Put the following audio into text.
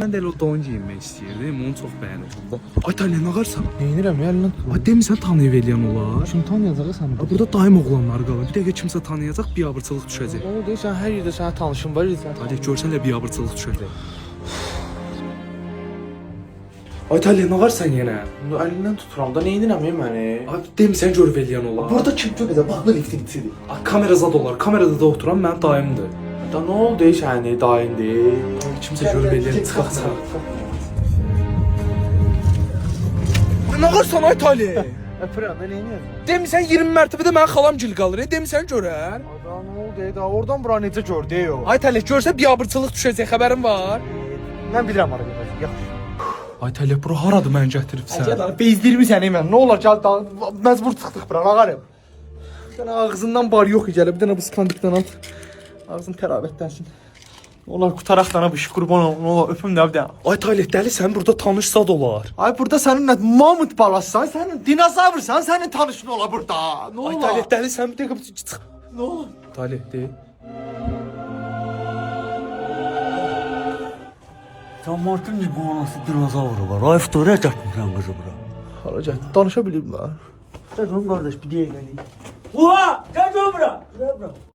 Mən də elə o don giyinmək istəyirdim, onu çox bəyənirdim. Ay Talya, nə qarsan? Neynirəm ya, əlindən tuturam. Ay demisən tanıyıb eləyən olar. Kim tanıyacaq səni? Burada daim oğlanlar qalır. Bir dəqiqə kimsə tanıyacaq, biabırçılıq düşəcək. Onu deyirsən, hər yerdə sənə tanışım var, sən. Talya, görsən elə biabırçılıq düşəcək. Ay Talya, nə qarsan yenə? Əlindən tuturam da, neynirəm ya məni? Ay demisən görüb eləyən olar. Burada kim görəcək? Baxdı liftin içidir. Ay kamera zad olar. Kamerada da oturan mənim dayımdır. Da nə oldu səni, dayındır? Kimsə görüb eləyən çıxaq. Nə qarsan ay Talya? Öpürəm, da neynirəm? Demisən 20 mərtəbədə mənim xalam gil qalır. Demisən görər. Da nə oldu? Da oradan bura necə gördü o? Ay Talya, görsə biabırçılıq düşəcək, xəbərin var? Mən bilirəm hara gedəcək. Yaxşı. Ay Talya, bura haradır mən gətiribsən? Gəl, bezdirmisən mən. Nə olar gəl, məcbur çıxdıq bura, ağarım. Sən ağzından bar yox gələ, bir dənə bu skandikdən at. Ağzın tərabətdənsin. Onlar qutaraq dana bir qurban olun, olar öpüm də bir dənə. Ay Talya, dəli sən burada tanış zad olar. Ay burada sənin nə mamut balasısan, sənin dinozavrsan, sənin tanışın ola burada. Nə Ay olar? Talya, dəli sən bir dəqiqə çıx. Nə olar? Talya, deyil. Sen Martin iguanası dinozavru var. Ay iftarə çatmışsan qızı bura. Hara gəl, danışa bilirlər. Sen kardeş bir diye geleyim. Oha! Gel bura. Bura.